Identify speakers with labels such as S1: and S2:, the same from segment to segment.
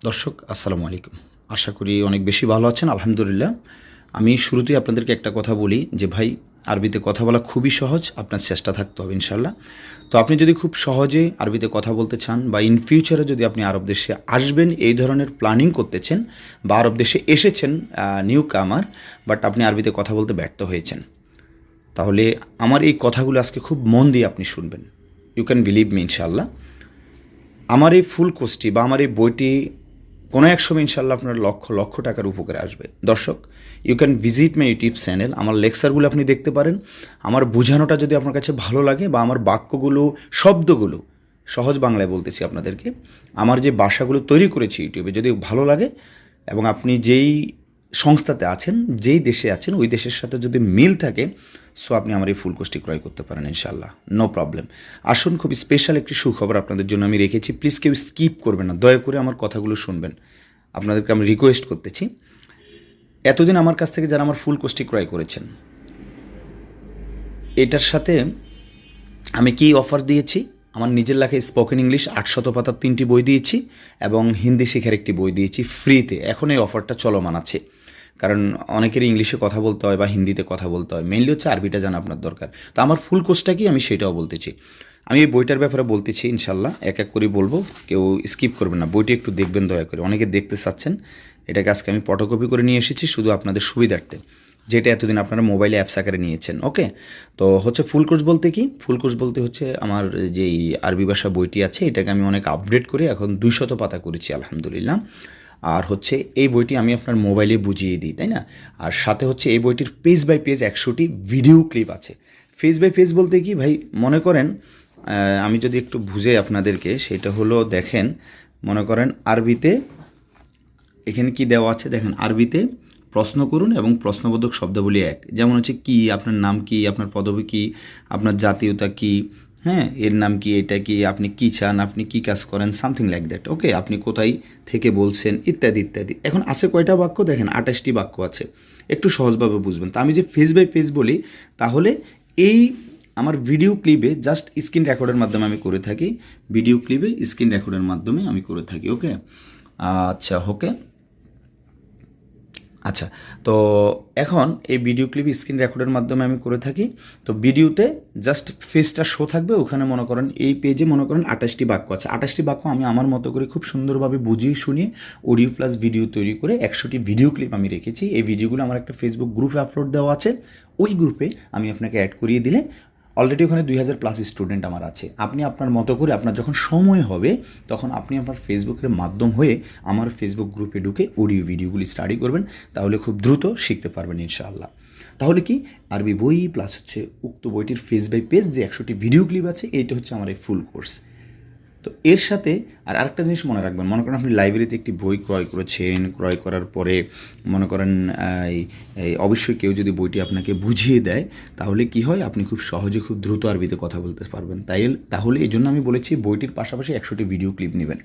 S1: দর্শক আসসালামু আলাইকুম। আশা করি অনেক বেশি ভালো আছেন আলহামদুলিল্লাহ। আমি শুরুতেই আপনাদেরকে একটা কথা বলি যে ভাই, আরবিতে কথা বলা খুবই সহজ, আপনার চেষ্টা থাকতে হবে ইনশাআল্লাহ। তো আপনি যদি খুব সহজে আরবিতে কথা বলতে চান বা ইন ফিউচারে যদি আপনি আরব দেশে আসবেন এই ধরনের প্ল্যানিং করতেছেন বা আরব দেশে এসেছেন নিউ কামার, বাট আপনি আরবিতে কথা বলতে ব্যর্থ হয়েছেন, তাহলে আমার এই কথাগুলো আজকে খুব মন দিয়ে আপনি শুনবেন। ইউ ক্যান বিলিভ মি ইনশাআল্লাহ। আমার এই ফুল কোর্সটি বা আমার এই বইটি কোনো এক সময় ইনশাল্লাহ আপনার লক্ষ লক্ষ টাকার উপকারে আসবে। দর্শক, you can visit my YouTube channel, আমার লেকচারগুলো আপনি দেখতে পারেন। আমার বোঝানোটা যদি আপনার কাছে ভালো লাগে বা আমার বাক্যগুলো, শব্দগুলো সহজ বাংলায় বলতেছি আপনাদেরকে, আমার যে ভাষাগুলো তৈরি করেছি ইউটিউবে যদি ভালো লাগে এবং আপনি যেই সংস্থাতে আছেন, যেই দেশে আছেন ওই দেশের সাথে যদি মিল থাকে, সো আপনি আমার এই ফুল কোর্সটি ক্রয় করতে পারেন ইনশাআল্লাহ, নো প্রবলেম। আসুন, খুব স্পেশাল একটি সুখবর আপনাদের জন্য আমি রেখেছি, প্লিজ কেউ স্কিপ করবেন না, দয়া করে আমার কথাগুলো শুনবেন, আপনাদেরকে আমি রিকোয়েস্ট করতেছি। এতদিন আমার কাছ থেকে যারা আমার ফুল কোর্সটি ক্রয় করেছেন, এটার সাথে আমি কী অফার দিয়েছি? আমার নিজের লেখা স্পোকেন ইংলিশ 800 পাতার 3টি বই দিয়েছি এবং হিন্দি শেখার একটি বই দিয়েছি ফ্রিতে। এখন এই অফারটা চলমান আছে, কারণ অনেকেরই ইংলিশে কথা বলতে হয় বা হিন্দিতে কথা বলতে হয়, মেইনলি হচ্ছে আরবিটা জানা আপনার দরকার। তো আমার ফুল কোর্সটা কি, আমি সেটাও বলতেছি। আমি এই বইটার ব্যাপারে বলতেছি ইনশাল্লাহ, এক এক করে বলবো, কেউ স্কিপ করবেন না, বইটি একটু দেখবেন দয়া করে, অনেকে দেখতে চাচ্ছেন। এটাকে আজকে আমি ফটোকপি করে নিয়ে এসেছি শুধু আপনাদের সুবিধার্থে, যেটা এতদিন আপনারা মোবাইলে অ্যাপস আকারে নিয়েছেন। ওকে, তো হচ্ছে ফুল কোর্স বলতে কি? ফুল কোর্স বলতে হচ্ছে আমার যেই আরবি ভাষা বইটি আছে এটাকে আমি অনেক আপডেট করে এখন 200 পাতা করেছি আলহামদুলিল্লাহ। আর হচ্ছে এই বইটি আমি আপনার মোবাইলে বুঝিয়ে দিই, তাই না? আর সাথে হচ্ছে এই বইটির পেজ বাই পেজ 100টি ভিডিও ক্লিপ আছে। পেজ বাই পেজ বলতে কি ভাই, মনে করেন আমি যদি একটু বুঝে আপনাদেরকে, সেটা হলো দেখেন, মনে করেন আরবিতে এখানে কি দেওয়া আছে দেখেন, আরবিতে প্রশ্ন করুন এবং প্রশ্নবোধক শব্দাবলী এক, যেমন হচ্ছে কি, আপনার নাম কি, আপনার পদবী কি, আপনার জাতীয়তা কি, হ্যাঁ এর নাম কি, এটা কি, আপনি কি চান, আপনি কি কাজ করেন, সামথিং লাইক দ্যাট। ওকে, আপনি কোথায় থেকে বলছেন, ইত্যাদি ইত্যাদি। এখন আছে কয়টা বাক্য দেখেন, 28টি বাক্য আছে, একটু সহজভাবে বুঝবেন। তা আমি যে পেজ বাই পেজ বলি, তাহলে এই আমার ভিডিও ক্লিপে জাস্ট স্ক্রিন রেকর্ডের মাধ্যমে আমি করে থাকি, ভিডিও ক্লিপে স্ক্রিন রেকর্ডের মাধ্যমে আমি করে থাকি। ওকে, আচ্ছা ওকে, আচ্ছা। তো এখন এই ভিডিও ক্লিপ স্ক্রিন রেকর্ডের মাধ্যমে আমি করে থাকি। তো ভিডিওতে জাস্ট ফেসটা শো থাকবে, ওখানে মনে করেন এই পেজে মনে করেন 28টি বাক্য আছে। 28টি বাক্য আমি আমার মতো করে খুব সুন্দরভাবে বুঝিয়ে শুনিয়ে অডিও প্লাস ভিডিও তৈরি করে 100টি ভিডিও ক্লিপ আমি রেখেছি। এই ভিডিওগুলো আমার একটা ফেসবুক গ্রুপে আপলোড দেওয়া আছে, ওই গ্রুপে আমি আপনাকে অ্যাড করিয়ে দিলে অলরেডি ওখানে 2000+ স্টুডেন্ট আমার আছে। আপনি আপনার মতো করে আপনার যখন সময় হবে তখন আপনি আপনার ফেসবুকের মাধ্যম হয়ে আমার ফেসবুক গ্রুপে ঢুকে অডিও ভিডিওগুলি স্টাডি করবেন, তাহলে খুব দ্রুত শিখতে পারবেন ইনশাআল্লাহ। তাহলে কি, আরবি বই প্লাস হচ্ছে উক্ত বইটির পেজ বাই পেজ যে 100টি ভিডিও ক্লিপ আছে, এইটা হচ্ছে আমার এই ফুল কোর্স। তো এর সাথে আর আরেকটা জিনিস মনে রাখবেন, মনে করেন আপনি লাইব্রেরিতে একটি বই ক্রয় করেছেন, ক্রয় করার পরে মনে করেন অবশ্যই কেউ যদি বইটি আপনাকে বুঝিয়ে দেয়, তাহলে কি হয়, আপনি খুব সহজে খুব দ্রুত আরবিতে কথা বলতে পারবেন। তাহলে এই জন্য আমি বলেছি বইটির পাশাপাশি 100টি ভিডিও ক্লিপ নেবেন।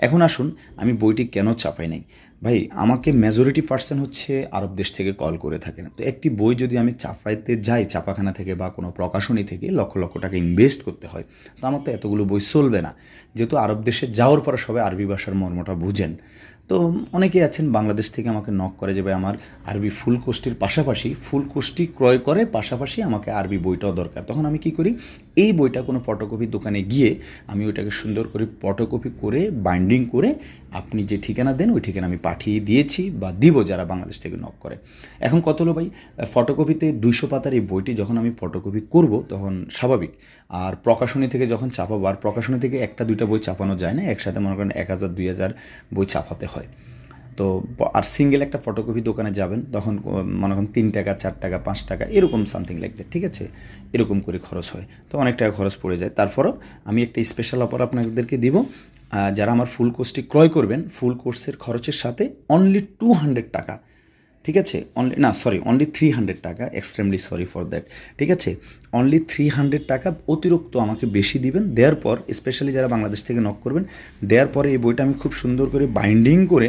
S1: এখন আসুন, আমি বইটি কেন চাপাই নাই ভাই, আমাকে মেজরিটি পার্সেন্ট হচ্ছে আরব দেশ থেকে কল করে থাকেন। তো একটি বই যদি আমি চাপাইতে যাই ছাপাখানা থেকে বা কোনো প্রকাশনী থেকে, লক্ষ লক্ষ টাকা ইনভেস্ট করতে হয়। তো আমার তো এতগুলো বই চলবে না, যেহেতু আরব দেশে যাওয়ার পরে সবাই আরবি ভাষার মর্মটা বুঝেন। তো অনেকেই আছেন বাংলাদেশ থেকে আমাকে নক করে যে ভাই আমার আরবি ফুল কোর্সটির পাশাপাশি ফুল কোর্সটি ক্রয় করে পাশাপাশি আমাকে আরবি বইটাও দরকার। তখন আমি কি করি, এই বইটা কোনো ফটোকপি দোকানে গিয়ে আমি ওইটাকে সুন্দর করে ফটোকপি করে বাইন্ডিং করে আপনি যে ঠিকানা দেন ওই ঠিকানা আমি পাঠিয়ে দিয়েছি বা দিব যারা বাংলাদেশ থেকে নক করে। এখন কত হলো ভাই, ফটোকপিতে 200 পাতার এই বইটি যখন আমি ফটোকপি করব তখন স্বাভাবিক, আর প্রকাশনী থেকে যখন চাপাবো, আর প্রকাশনী থেকে একটা দুইটা বই চাপানো যায় না, একসাথে মনে করেন 1000 2000 বই চাপাতে হয়। তো আর সিঙ্গেল একটা ফটোকপি দোকানে যাবেন তখন মনে করেন 3 টাকা 4 টাকা 5 টাকা এরকম সামথিং লাইক দ্যাট, ঠিক আছে, এরকম করে খরচ হয়, তো অনেক টাকা খরচ পড়ে যায়। তারপরও আমি একটা স্পেশাল অফার আপনাদেরকে দিব, যারা আমার ফুল কোর্সটি ক্রয় করবেন ফুল কোর্সের খরচের সাথে অনলি 200 টাকা ঠিক আছে, অনলি 300 টাকা, এক্সট্রিমলি সরি ফর দ্যাট। ঠিক আছে, অনলি 300 টাকা অতিরিক্ত আমাকে বেশি দিবেন। দেওয়ার পর স্পেশালি যারা বাংলাদেশ থেকে নক করবেন, দেওয়ার পরে এই বইটা আমি খুব সুন্দর করে বাইন্ডিং করে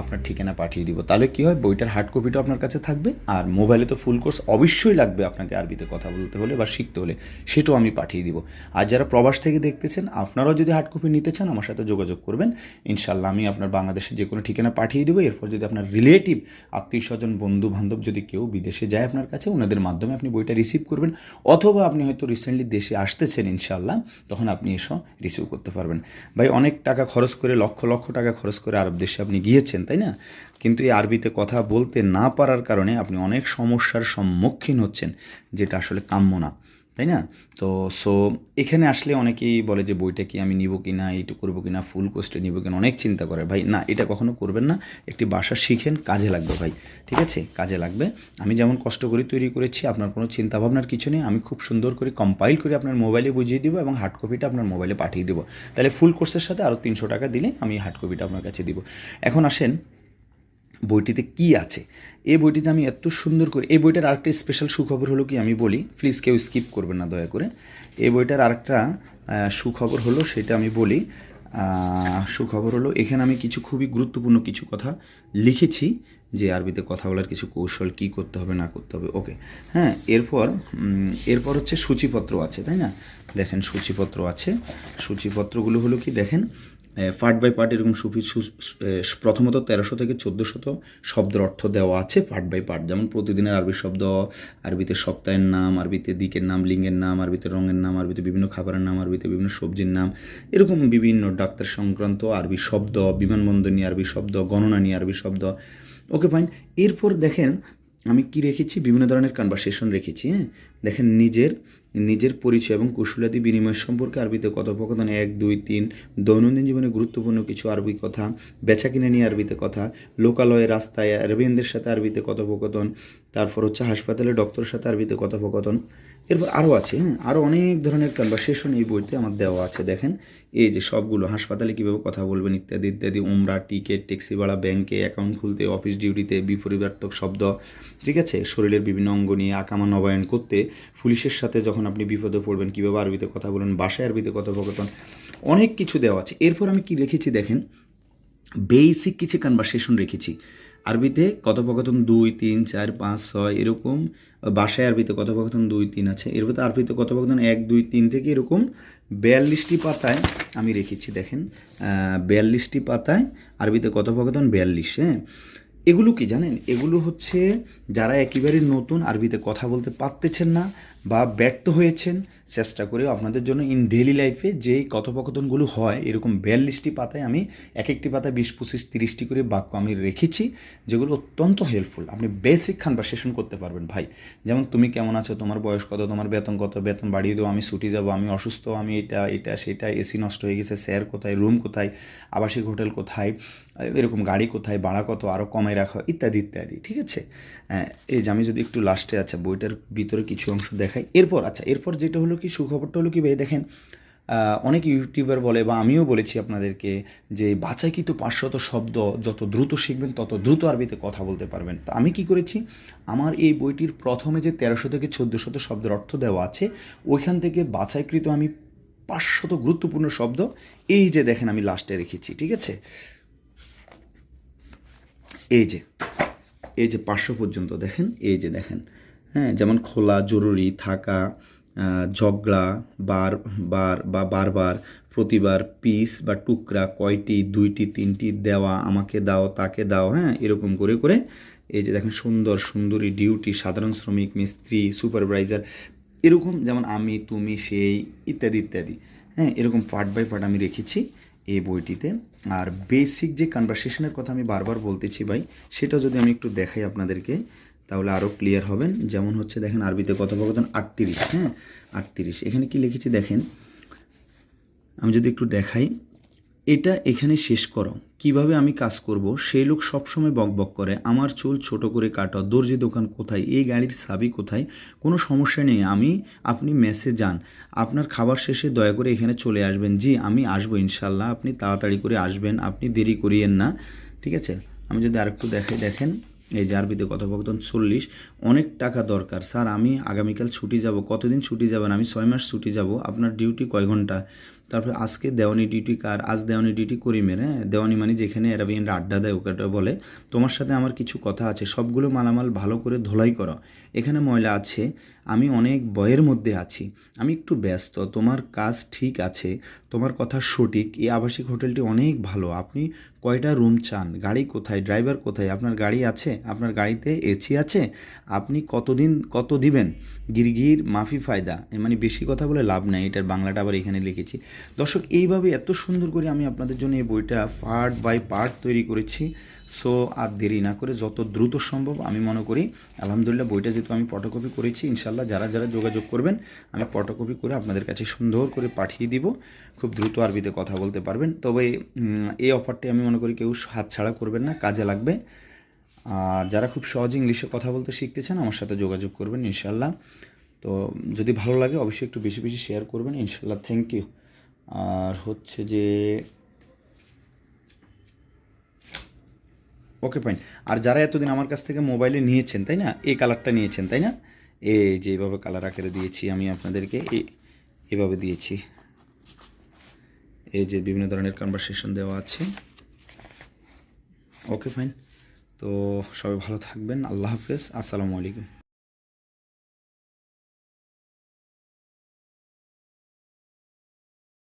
S1: আপনার ঠিকানা পাঠিয়ে দিব। তাহলে কী হয়, বইটার হার্ড কপিটাও আপনার কাছে থাকবে, আর মোবাইলে তো ফুল কোর্স অবশ্যই লাগবে আপনাকে আরবিতে কথা বলতে হলে বা শিখতে হলে, সেটাও আমি পাঠিয়ে দিব। আর যারা প্রবাস থেকে দেখতেছেন, আপনারাও যদি হার্ড কপি নিতে চান আমার সাথে যোগাযোগ করবেন, ইনশাল্লাহ আমি আপনার বাংলাদেশের যে কোনো ঠিকানা পাঠিয়ে দেবো। এরপর যদি আপনার রিলেটিভ, আত্মীয় স্বজন, বন্ধু বান্ধব যদি কেউ বিদেশে যায় আপনার কাছে, ওনাদের মাধ্যমে আপনি বইটা রিসিভ করবেন, অথবা আপনি হয়তো রিসেন্টলি দেশে আসতেছেন ইনশাল্লাহ, তখন আপনি এসব রিসিভ করতে পারবেন। ভাই অনেক টাকা খরচ করে, লক্ষ লক্ষ টাকা খরচ করে আরব দেশে আপনি গিয়েছেন, তাই না? কিন্তু এই আরবিতে কথা বলতে না পারার কারণে আপনি অনেক সমস্যার সম্মুখীন হচ্ছেন, যেটা আসলে কাম্য না, তাই না? তো এখানে আসলে অনেকেই বলে যে বইটা কি আমি নিব কি না, এইটু করবো কি না, ফুল কোস্টে নিব কিনা, অনেক চিন্তা করে। ভাই না, এটা কখনো করবেন না। একটি ভাষা শিখেন, কাজে লাগবে ভাই, ঠিক আছে? কাজে লাগবে। আমি যেমন কষ্ট করে তৈরি করেছি, আপনার কোনো চিন্তাভাবনার কিছু নেই। আমি খুব সুন্দর করে কম্পাইল করে আপনার মোবাইলে বুঝিয়ে দেবো এবং হার্ড কপিটা আপনার মোবাইলে পাঠিয়ে দেবো। তাহলে ফুল কোর্সের সাথে আরও 300 টাকা দিলে আমি হার্ড কপিটা আপনার কাছে দিব। এখন আসেন বইটিতে কি আছে। এই বইটিতে আমি এত সুন্দর করে, এই বইটার আরেকটা স্পেশাল সুখবর হলো কি, আমি বলি, প্লিজ কেউ স্কিপ করবেন না দয়া করে। এই বইটার আরেকটা সুখবর হলো, সেটা আমি বলি। সুখবর হলো, এখানে আমি কিছু খুবই গুরুত্বপূর্ণ কিছু কথা লিখেছি, যে আরবিতে কথা বলার কিছু কৌশল, কী করতে হবে না করতে হবে। ওকে, হ্যাঁ। এরপর হচ্ছে সূচিপত্র আছে, তাই না? দেখেন সূচিপত্র আছে। সূচিপত্রগুলো হলো কি, দেখেন পার্ট বাই পার্ট এরকম প্রথমত 1300 থেকে 1400 শব্দের অর্থ দেওয়া আছে পার্ট বাই পার্ট। যেমন প্রতিদিনের আরবি শব্দ, আরবিতে সপ্তাহের নাম, আরবিতে দিকের নাম, লিঙ্গের নাম, আরবিতে রঙের নাম, আরবিতে বিভিন্ন খাবারের নাম, আরবিতে বিভিন্ন সবজির নাম, এরকম বিভিন্ন ডাক্তার সংক্রান্ত আরবি শব্দ, বিমানবন্দর নিয়ে আরবি শব্দ, গণনা নিয়ে আরবি শব্দ। Okay fine. এরপর দেখেন আমি কি রেখেছি, বিভিন্ন ধরনের কনভারসেশন রেখেছি। হ্যাঁ, দেখেন নিজের পরিচয় এবং কুশলাদি বিনিময় সম্পর্কে আরবিতে কথোপকথন 1, 2, 3, দৈনন্দিন জীবনে গুরুত্বপূর্ণ কিছু আরবি কথা, বেচা কিনে নিয়ে আরবিতে কথা, লোকালয়ে রাস্তায় আরবিয়ানদের সাথে আরবিতে কথোপকথন, তারপর হচ্ছে হাসপাতালে ডক্টরের সাথে আরবিতে কথোপকথন। এরপর আরও আছে, হ্যাঁ, আরও অনেক ধরনের কনভারসেশন এই বইতে আমার দেওয়া আছে। দেখেন এই যে সবগুলো, হাসপাতালে কীভাবে কথা বলবেন ইত্যাদি ইত্যাদি, উমরা, টিকিট, ট্যাক্সি ভাড়া, ব্যাংকে অ্যাকাউন্ট খুলতে, অফিস ডিউটিতে, বিপরীতার্থক শব্দ, ঠিক আছে? শরীরের বিভিন্ন অঙ্গ নিয়ে আকামা নবায়ন করতে, পুলিশের সাথে যখন আপনি বিপদে পড়বেন কীভাবে আরবিতে কথা বলবেন, বাসায় আরবিতে কথোপকথন, অনেক কিছু দেওয়া আছে। এরপর আমি কি রেখেছি দেখেন, বেসিক কিছু কনভারসেশন রেখেছি। আরবিতে কথোপকথন 2, 3, 4, 5, 6 এরকম। বাসায় আরবিতে কথোপকথন 2, 3 আছে। এরপর আরবিতে কথোপকথন 1, 2, 3 থেকে এরকম 42টি পাতায় আমি রেখেছি। দেখেন 42টি পাতায় আরবিতে কথোপকথন 42। হ্যাঁ, এগুলো কি জানেন, এগুলো হচ্ছে যারা একেবারে নতুন আরবিতে কথা বলতে পারতেছেন না বা ব্যর্থ হয়েছেন, চেষ্টা করেও আপনাদের জন্য ইন ডেইলি লাইফে যেই কথোপকথনগুলো হয়, এরকম 42টি পাতায় আমি এক একটি পাতায় 20, 25, 30টি করে বাক্য আমি রেখেছি, যেগুলো অত্যন্ত হেল্পফুল। আপনি বেসিক কনভারসেশন করতে পারবেন ভাই। যেমন তুমি কেমন আছো, তোমার বয়স কত, তোমার বেতন কত, বেতন বাড়িয়ে দাও, আমি ছুটি যাব, আমি অসুস্থ, আমি এটা সেটা, এসি নষ্ট হয়ে গেছে, স্যার কোথায়, রুম কোথায়, আবাসিক হোটেল কোথায়, এরকম গাড়ি কোথায়, ভাড়া কত, আরও কমায় রাখা, ইত্যাদি ইত্যাদি। ঠিক আছে, এই যে আমি যদি একটু লাস্টে, আচ্ছা বইটার ভিতরে কিছু অংশ দেখাই। এরপর যেটা হলো কি, সুখবরটা হলো কি ভাই, দেখেন অনেক ইউটিউবার বলে বা আমিও বলেছি আপনাদেরকে যে বাছাইকৃত 500 শব্দ যত দ্রুত শিখবেন তত দ্রুত আরবিতে কথা বলতে পারবেন। তো আমি কি করেছি, আমার এই বইটির প্রথমে যে 1300 থেকে 1400 শব্দের অর্থ দেওয়া আছে, ওইখান থেকে বাছাইকৃত আমি 500 গুরুত্বপূর্ণ শব্দ এই যে দেখেন আমি লাস্টে রেখেছি। ঠিক আছে, এই যে 500 পর্যন্ত দেখেন, এই যে দেখেন। হ্যাঁ, যেমন খোলা, জরুরি, থাকা, ঝগড়া, বারবার, প্রতিবার, পিস বা টুকরা, কয়টি, 2টি, 3টি, দেওয়া, আমাকে দাও, তাকে দাও। হ্যাঁ, এরকম করে করে এই যে দেখেন সুন্দর, সুন্দরী, ডিউটি, সাধারণ শ্রমিক, মিস্ত্রি, সুপারভাইজার, এরকম যেমন আমি, তুমি, সেই, ইত্যাদি ইত্যাদি। হ্যাঁ, এরকম পার্ট বাই পার্ট আমি রেখেছি এই বইটিতে। আর বেসিক যে কনভারসেশনের কথা আমি বারবার বলতেছি ভাই, সেটা যদি আমি একটু দেখাই আপনাদেরকে, তাহলে আরও ক্লিয়ার হবেন। যেমন হচ্ছে দেখেন আরবিতে কথোপকথন 38। হ্যাঁ, 38 এখানে কি লিখেছি দেখেন, আমি যদি একটু দেখাই, এটা এখানে শেষ করো, কিভাবে আমি কাজ করব, সেই লোক সবসময় বকবক করে, আমার চুল ছোট করে কাটো, দর্জি দোকান কোথায়, এই গাড়ির চাবি কোথায়, কোনো সমস্যা নেই, আপনি মেসে যান, আপনার খাবার শেষে দয়া করে এখানে চলে আসবেন। জি আমি আসবো ইনশাল্লাহ, আপনি তাড়াতাড়ি করে আসবেন, আপনি দেরি করিয়েন না। ঠিক আছে, আমি যদি আরেকটু দেখাই, দেখেন এই যে আরবিতে কথোপকথন 40। অনেক টাকা দরকার স্যার, আমি আগামীকাল ছুটি যাব। কতদিন ছুটি যাবেন? আমি 6 মাস ছুটি যাব। আপনার ডিউটি কয় ঘন্টা? তারপরে আজকে দেওয়ানি ডিউটি কার? আজ দেওয়ানি ডিউটি করিমের। হ্যাঁ, দেওয়ানি মানে যেখানে অ্যারাবিয়ানরা আড্ডা দেয় ওটা বলে। তোমার সাথে আমার কিছু কথা আছে, সবগুলো মালামাল ভালো করে ধোলাই করো। এখানে ময়লা আছে, আমি অনেক ভয়ের মধ্যে আছি, আমি একটু ব্যস্ত। তোমার কাজ ঠিক আছে, তোমার কথা সঠিক। এই আবাসিক হোটেলটি অনেক ভালো। আপনি কয়টা রুম চান? গাড়ি কোথায়? ড্রাইভার কোথায়? আপনার গাড়ি আছে? আপনার গাড়িতে এসি আছে? আপনি কত দিবেন? গিরগির মাফি ফায়দা, মানে বেশি কথা বলে লাভ নাই। এটার বাংলাটা আবার এখানে লিখেছি। দর্শক, এইভাবে এত সুন্দর করে আমি আপনাদের জন্য এই বইটা পার্ট বাই পার্ট তৈরি করেছি। সো আর দেরি না করে যত দ্রুত সম্ভব, আমি মনে করি আলহামদুলিল্লাহ বইটা যেহেতু আমি ফটোকপি করেছি, ইনশাল্লাহ যারা যোগাযোগ করবেন আমি ফটোকপি করে আপনাদের কাছে সুন্দর করে পাঠিয়ে দিব। খুব দ্রুত আরবিতে কথা বলতে পারবেন। তবে এই অফারটি আমি মনে করি কেউ হাতছাড়া করবেন না, কাজে লাগবে। আর যারা খুব সহজে ইংলিশে কথা বলতে শিখতে চান আমার সাথে যোগাযোগ করবেন ইনশাল্লাহ। তো যদি ভালো লাগে অবশ্যই একটু বেশি বেশি শেয়ার করবেন ইনশাল্লাহ। Thank you. আর হচ্ছে যে ওকে ফাইন। আর যারা এতদিন আমার কাছ থেকে মোবাইলে নিয়েছেন, তাই না, এই কালারটা নিয়েছেন, তাই না, এই যে এইভাবে কালার আকারে দিয়েছি আমি আপনাদেরকে, এভাবে দিয়েছি। এই যে বিভিন্ন ধরনের কনভারসেশন দেওয়া আছে। Okay fine. তো সবাই ভালো থাকবেন। আল্লাহ হাফেজ। আসসালামু আলাইকুম।